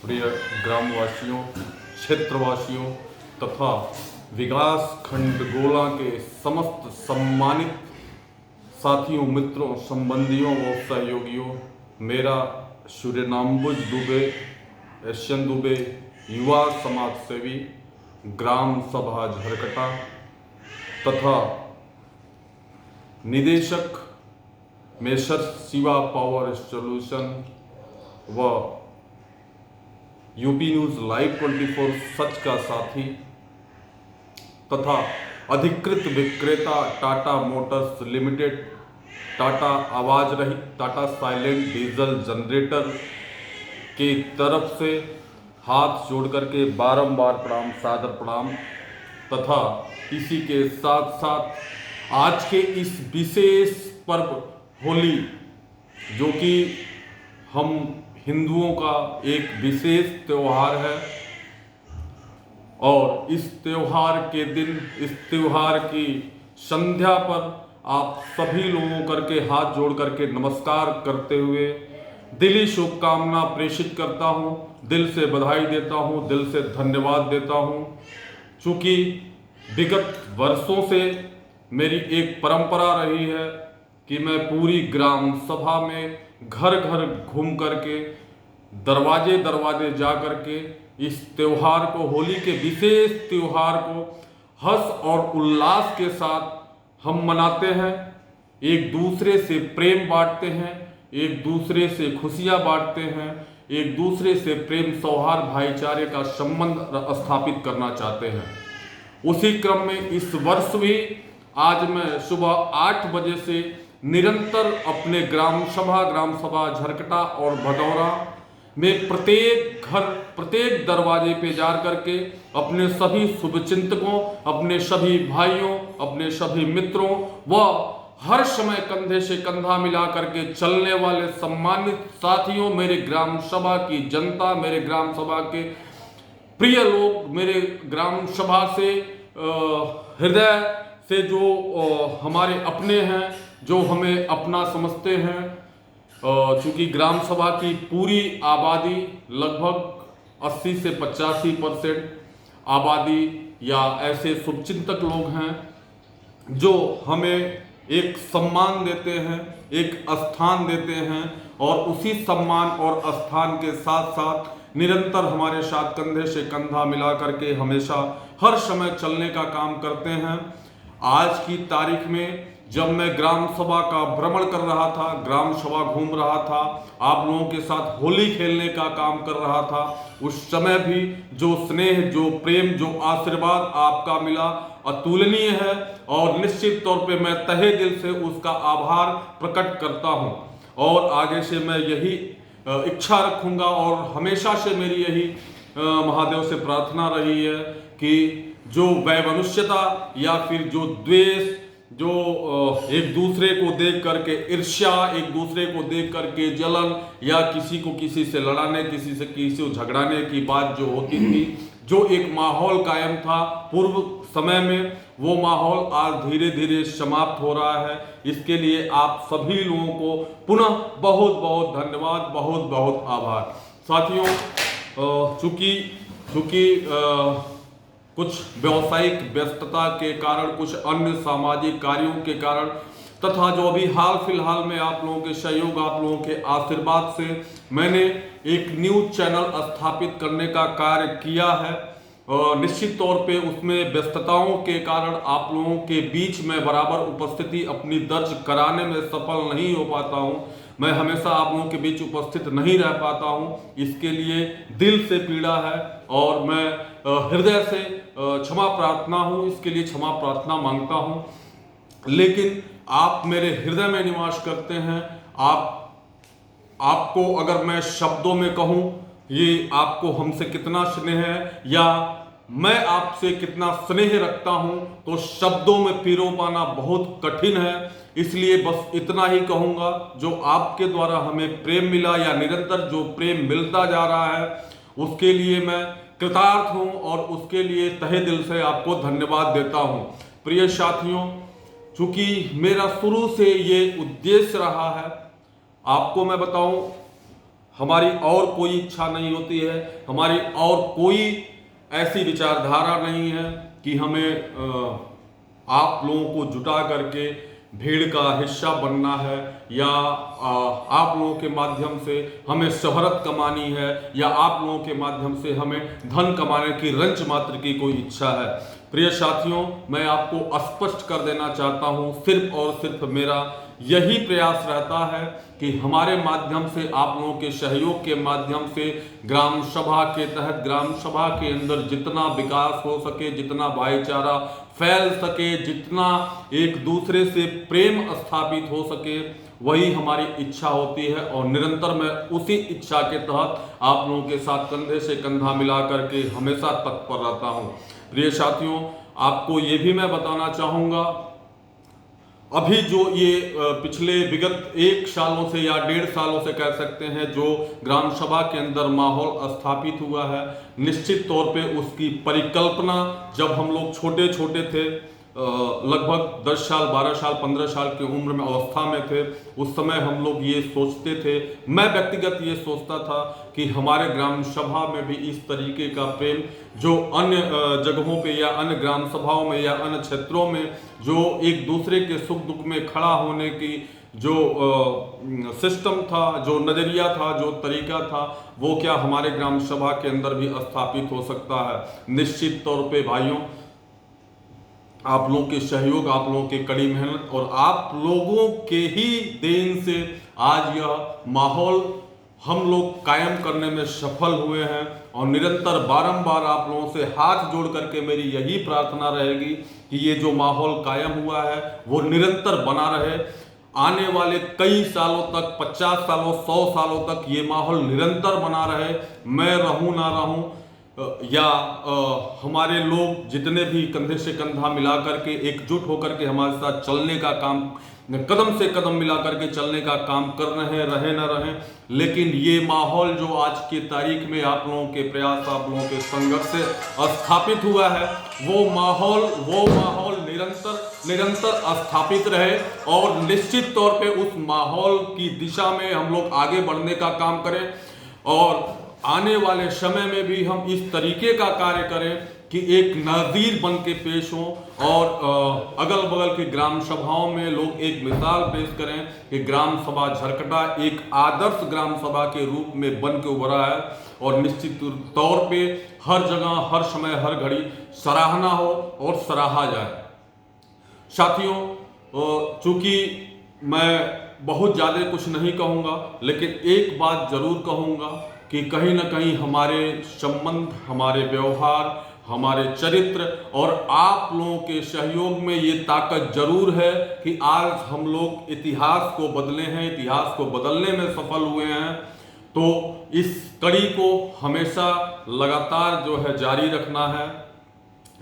प्रिय ग्रामवासियों, क्षेत्रवासियों तथा विकास खंड गोला के समस्त सम्मानित साथियों, मित्रों, संबंधियों व सहयोगियों, मेरा सूर्यनाम्बुज दुबे, एशियन दुबे, युवा समाज सेवी, ग्राम सभा झरकटा तथा निदेशक मेसर शिवा पावर सॉल्यूशन व यूपी न्यूज़ लाइव 24 सच का साथी तथा अधिकृत विक्रेता टाटा मोटर्स लिमिटेड, टाटा आवाज रहित, टाटा साइलेंट डीजल जनरेटर की तरफ से हाथ जोड़ करके बारंबार प्रणाम, सादर प्रणाम तथा इसी के साथ साथ आज के इस विशेष पर्व होली, जो कि हम हिंदुओं का एक विशेष त्यौहार है, और इस त्यौहार के दिन, इस त्यौहार की संध्या पर आप सभी लोगों करके हाथ जोड़ करके नमस्कार करते हुए दिली शुभकामना प्रेषित करता हूं, दिल से बधाई देता हूं, दिल से धन्यवाद देता हूं। चूँकि विगत वर्षों से मेरी एक परंपरा रही है कि मैं पूरी ग्राम सभा में घर घर घूम करके, दरवाजे दरवाजे जा करके इस त्योहार को, होली के विशेष त्योहार को हर्ष और उल्लास के साथ हम मनाते हैं। एक दूसरे से प्रेम बांटते हैं, एक दूसरे से खुशियां बांटते हैं, एक दूसरे से प्रेम, सौहार्द, भाईचारे का संबंध स्थापित करना चाहते हैं। उसी क्रम में इस वर्ष भी आज मैं सुबह 8 बजे से निरंतर अपने ग्राम सभा झरकटा और भदौरा में प्रत्येक घर, प्रत्येक दरवाजे पे जा करके अपने सभी शुभचिंतकों, अपने सभी भाइयों, अपने सभी मित्रों व हर समय कंधे से कंधा मिला करके चलने वाले सम्मानित साथियों, मेरे ग्राम सभा की जनता, मेरे ग्राम सभा के प्रिय लोग, मेरे ग्राम सभा से हृदय से जो हमारे अपने हैं, जो हमें अपना समझते हैं। चूँकि ग्राम सभा की पूरी आबादी लगभग 80 से 85% आबादी या ऐसे शुभचिंतक लोग हैं जो हमें एक सम्मान देते हैं, एक स्थान देते हैं, और उसी सम्मान और स्थान के साथ साथ निरंतर हमारे साथ कंधे से कंधा मिला करके हमेशा हर समय चलने का काम करते हैं। आज की तारीख में जब मैं ग्राम सभा का भ्रमण कर रहा था, ग्राम सभा घूम रहा था, आप लोगों के साथ होली खेलने का काम कर रहा था, उस समय भी जो स्नेह, जो प्रेम, जो आशीर्वाद आपका मिला अतुलनीय है, और निश्चित तौर पे मैं तहे दिल से उसका आभार प्रकट करता हूं। और आगे से मैं यही इच्छा रखूंगा, और हमेशा से मेरी यही महादेव से प्रार्थना रही है कि जो वैमनुष्यता या फिर जो द्वेष, जो एक दूसरे को देख करके ईर्ष्या, एक दूसरे को देख करके जलन, या किसी को किसी से लड़ाने, किसी से किसी को झगड़ाने की बात जो होती थी, जो एक माहौल कायम था पूर्व समय में, वो माहौल आज धीरे धीरे समाप्त हो रहा है। इसके लिए आप सभी लोगों को पुनः बहुत बहुत धन्यवाद, बहुत बहुत आभार। साथियों, चूँकि कुछ व्यावसायिक व्यस्तता के कारण, कुछ अन्य सामाजिक कार्यों के कारण तथा जो अभी हाल फिलहाल में आप लोगों के सहयोग, आप लोगों के आशीर्वाद से मैंने एक न्यूज़ चैनल स्थापित करने का कार्य किया है, निश्चित तौर पे उसमें व्यस्तताओं के कारण आप लोगों के बीच में बराबर उपस्थिति अपनी दर्ज कराने में सफल नहीं हो पाता हूँ। मैं हमेशा आप लोगों के बीच उपस्थित नहीं रह पाता हूँ, इसके लिए दिल से पीड़ा है, और मैं हृदय से क्षमा प्रार्थना हूँ, इसके लिए क्षमा प्रार्थना मांगता हूँ। लेकिन आप मेरे हृदय में निवास करते हैं। आपको अगर मैं शब्दों में कहूँ, ये आपको हमसे कितना स्नेह है या मैं आपसे कितना स्नेह रखता हूँ, तो शब्दों में पिरो पाना बहुत कठिन है। इसलिए बस इतना ही कहूँगा, जो आपके द्वारा हमें प्रेम मिला या निरंतर जो प्रेम मिलता जा रहा है, उसके लिए मैं कृतार्थ हूँ, और उसके लिए तहे दिल से आपको धन्यवाद देता हूँ। प्रिय साथियों, चूँकि मेरा शुरू से ये उद्देश्य रहा है, आपको मैं बताऊँ, हमारी और कोई इच्छा नहीं होती है, हमारी और कोई ऐसी विचारधारा नहीं है कि हमें आप लोगों को जुटा करके भीड़ का हिस्सा बनना है, या आप लोगों के माध्यम से हमें शोहरत कमानी है, या आप लोगों के माध्यम से हमें धन कमाने की रंच मात्र की कोई इच्छा है। प्रिय साथियों, मैं आपको स्पष्ट कर देना चाहता हूं, सिर्फ और सिर्फ मेरा यही प्रयास रहता है कि हमारे माध्यम से, आप लोगों के सहयोग के माध्यम से, ग्राम सभा के तहत, ग्राम सभा के अंदर जितना विकास हो सके, जितना भाईचारा फैल सके, जितना एक दूसरे से प्रेम स्थापित हो सके, वही हमारी इच्छा होती है। और निरंतर मैं उसी इच्छा के तहत आप लोगों के साथ कंधे से कंधा मिला करके हमेशा तत्पर रहता हूं। प्रिय साथियों, आपको ये भी मैं बताना चाहूँगा, अभी जो ये पिछले विगत 1 सालों से या 1.5 सालों से कह सकते हैं, जो ग्राम सभा के अंदर माहौल स्थापित हुआ है, निश्चित तौर पे उसकी परिकल्पना जब हम लोग छोटे छोटे थे, लगभग 10 साल, 12 साल, 15 साल की उम्र में अवस्था में थे, उस समय हम लोग ये सोचते थे, मैं व्यक्तिगत ये सोचता था कि हमारे ग्राम सभा में भी इस तरीके का प्रेम जो अन्य जगहों पे या अन्य ग्राम सभाओं में या अन्य क्षेत्रों में जो एक दूसरे के सुख दुख में खड़ा होने की जो सिस्टम था, जो नज़रिया था, जो तरीका था, वो क्या हमारे ग्राम सभा के अंदर भी स्थापित हो सकता है। निश्चित तौर पे भाइयों, आप लोगों के सहयोग, आप लोगों की कड़ी मेहनत और आप लोगों के ही देन से आज यह माहौल हम लोग कायम करने में सफल हुए हैं। और निरंतर बारंबार आप लोगों से हाथ जोड़ करके मेरी यही प्रार्थना रहेगी कि ये जो माहौल कायम हुआ है वो निरंतर बना रहे। आने वाले कई सालों तक, 50 सालों, 100 सालों तक ये माहौल निरंतर बना रहे। मैं रहूं ना रहूं, या हमारे लोग जितने भी कंधे से कंधा मिला करके एकजुट होकर के हमारे साथ चलने का काम, कदम से कदम मिला करके चलने का काम कर रहे न रहें, लेकिन ये माहौल जो आज की तारीख में आप लोगों के प्रयास, आप लोगों के संघर्ष से स्थापित हुआ है, वो माहौल निरंतर स्थापित रहे। और निश्चित तौर पे उस माहौल की दिशा में हम लोग आगे बढ़ने का काम करें, और आने वाले समय में भी हम इस तरीके का कार्य करें कि एक नज़ीर बन के पेश हों, और अगल बगल की ग्राम सभाओं में लोग एक मिसाल पेश करें कि ग्राम सभा झरकटा एक आदर्श ग्राम सभा के रूप में बन के उभरा है। और निश्चित तौर पे हर जगह, हर समय, हर घड़ी सराहना हो और सराहा जाए। साथियों, चूंकि मैं बहुत ज़्यादा कुछ नहीं कहूँगा, लेकिन एक बात जरूर कहूँगा कि कहीं ना कहीं हमारे संबंध, हमारे व्यवहार, हमारे चरित्र और आप लोगों के सहयोग में ये ताकत जरूर है कि आज हम लोग इतिहास को बदले हैं, इतिहास को बदलने में सफल हुए हैं। तो इस कड़ी को हमेशा लगातार जो है जारी रखना है।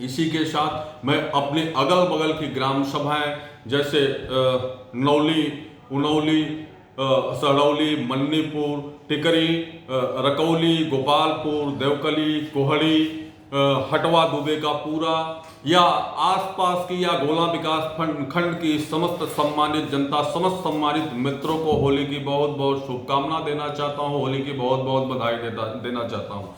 इसी के साथ मैं अपने अगल बगल की ग्राम सभाएं जैसे नौली, उनौली, सड़ौली, मन्नीपुर, टिकरी, रकौली, गोपालपुर, देवकली, कोहड़ी, हटवा, दुबे का पूरा, या आसपास की या गोला विकास खंड की समस्त सम्मानित जनता, समस्त सम्मानित मित्रों को होली की बहुत बहुत शुभकामना देना चाहता हूँ, होली की बहुत बहुत बधाई देना चाहता हूँ।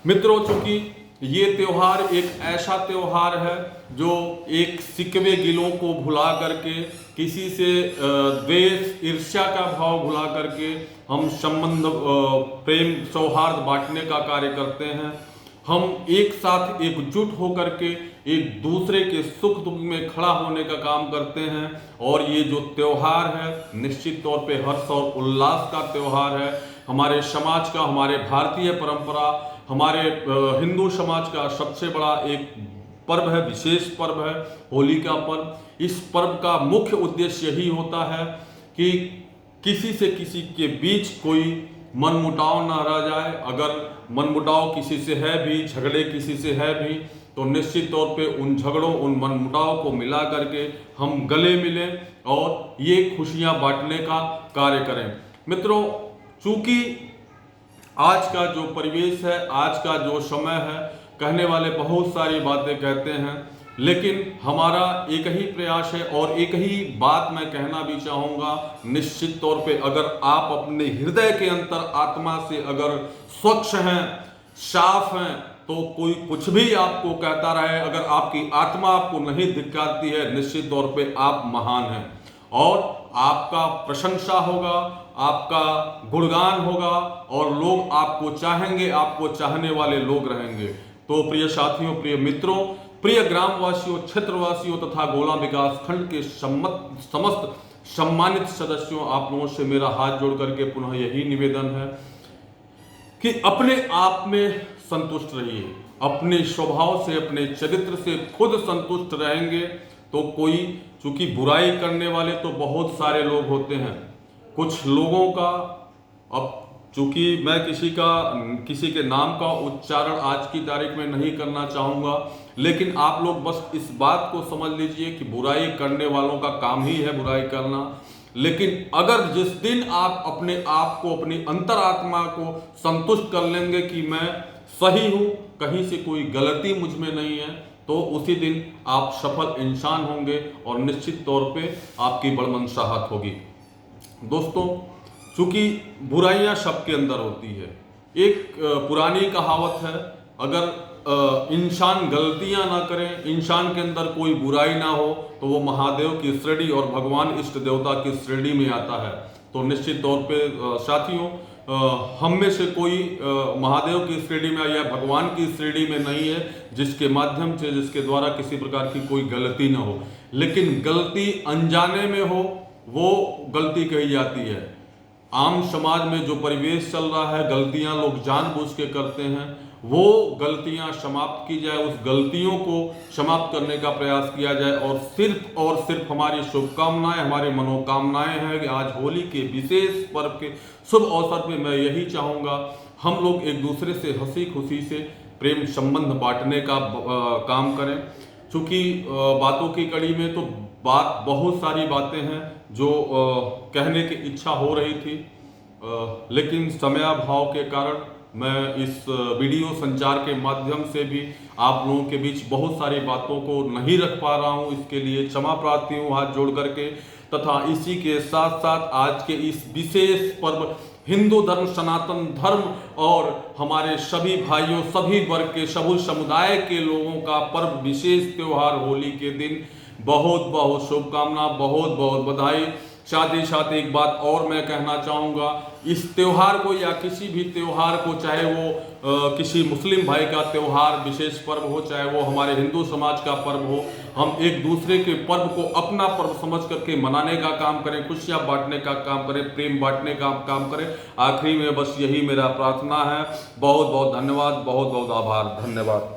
मित्रों, चूंकि ये त्यौहार एक ऐसा त्यौहार है जो एक सिकवे गिलों को भुला करके, किसी से द्वेष, ईर्ष्या का भाव भुला करके हम संबंध, प्रेम, सौहार्द बांटने का कार्य करते हैं। हम एक साथ एकजुट होकर के एक दूसरे के सुख दुख में खड़ा होने का काम करते हैं। और ये जो त्यौहार है निश्चित तौर पे हर्ष और उल्लास का त्यौहार है। हमारे समाज का, हमारे भारतीय परंपरा, हमारे हिंदू समाज का सबसे बड़ा एक पर्व है, विशेष पर्व है होली का पर्व। इस पर्व का मुख्य उद्देश्य यही होता है कि किसी से किसी के बीच कोई मनमुटाव ना रह जाए। अगर मनमुटाव किसी से है भी, झगड़े किसी से है भी, तो निश्चित तौर पे उन झगड़ों, उन मनमुटाव को मिला करके हम गले मिलें और ये खुशियां बांटने का कार्य करें। मित्रों, चूंकि आज का जो परिवेश है, आज का जो समय है, कहने वाले बहुत सारी बातें कहते हैं, लेकिन हमारा एक ही प्रयास है और एक ही बात मैं कहना भी चाहूँगा, निश्चित तौर पे अगर आप अपने हृदय के अंतर आत्मा से अगर स्वच्छ हैं, साफ हैं, तो कोई कुछ भी आपको कहता रहे, अगर आपकी आत्मा आपको नहीं धिक्कारती है, निश्चित तौर पे आप महान हैं और आपका प्रशंसा होगा, आपका गुणगान होगा और लोग आपको चाहेंगे, आपको चाहने वाले लोग रहेंगे। तो प्रिय साथियों, प्रिय मित्रों, प्रिय ग्रामवासियों, क्षेत्रवासियों तथा गोला विकास खंड के समस्त सम्मानित सदस्यों, आप लोगों से मेरा हाथ जोड़ करके पुनः यही निवेदन है कि अपने आप में संतुष्ट रहिए। अपने स्वभाव से, अपने चरित्र से खुद संतुष्ट रहेंगे तो कोई, चूंकि बुराई करने वाले तो बहुत सारे लोग होते हैं, कुछ लोगों का, अब चूंकि मैं किसी के नाम का उच्चारण आज की तारीख में नहीं करना चाहूँगा, लेकिन आप लोग बस इस बात को समझ लीजिए कि बुराई करने वालों का काम ही है बुराई करना। लेकिन अगर जिस दिन आप अपने आप को, अपनी अंतरात्मा को संतुष्ट कर लेंगे कि मैं सही हूँ, कहीं से कोई गलती मुझ में नहीं है, तो उसी दिन आप सफल इंसान होंगे और निश्चित तौर पे आपकी बड़मनशाहत होगी। दोस्तों, चूंकि बुराइयां सबके अंदर होती है, एक पुरानी कहावत है, अगर इंसान गलतियां ना करें, इंसान के अंदर कोई बुराई ना हो, तो वो महादेव की श्रेणी और भगवान इष्ट देवता की श्रेणी में आता है। तो निश्चित तौर पे साथियों, हम में से कोई महादेव की श्रेणी में या भगवान की श्रेणी में नहीं है जिसके माध्यम से, जिसके द्वारा किसी प्रकार की कोई गलती ना हो। लेकिन गलती अनजाने में हो वो गलती कही जाती है। आम समाज में जो परिवेश चल रहा है, गलतियां लोग जानबूझ के करते हैं, वो गलतियां समाप्त की जाए, उस गलतियों को समाप्त करने का प्रयास किया जाए और सिर्फ हमारी शुभकामनाएं, हमारी मनोकामनाएं हैं कि आज होली के विशेष पर्व के शुभ अवसर पे मैं यही चाहूँगा, हम लोग एक दूसरे से हंसी खुशी से प्रेम संबंध बांटने का काम करें। चूँकि बातों की कड़ी में तो बहुत सारी बातें हैं जो कहने की इच्छा हो रही थी, लेकिन समयाभाव के कारण मैं इस वीडियो संचार के माध्यम से भी आप लोगों के बीच बहुत सारी बातों को नहीं रख पा रहा हूं। इसके लिए क्षमा प्रार्थी हूं हाथ जोड़ करके। तथा इसी के साथ साथ आज के इस विशेष पर्व, हिंदू धर्म, सनातन धर्म और हमारे सभी भाइयों, सभी वर्ग के, सभी समुदाय के लोगों का पर्व, विशेष त्योहार होली के दिन बहुत बहुत शुभकामना, बहुत बहुत बधाई। साथ ही साथ एक बात और मैं कहना चाहूँगा, इस त्यौहार को या किसी भी त्यौहार को, चाहे वो किसी मुस्लिम भाई का त्यौहार विशेष पर्व हो, चाहे वो हमारे हिंदू समाज का पर्व हो, हम एक दूसरे के पर्व को अपना पर्व समझ करके मनाने का काम करें, खुशियाँ बांटने का काम करें, प्रेम बांटने का काम करें। आखिरी में बस यही मेरा प्रार्थना है। बहुत बहुत धन्यवाद, बहुत बहुत आभार, धन्यवाद।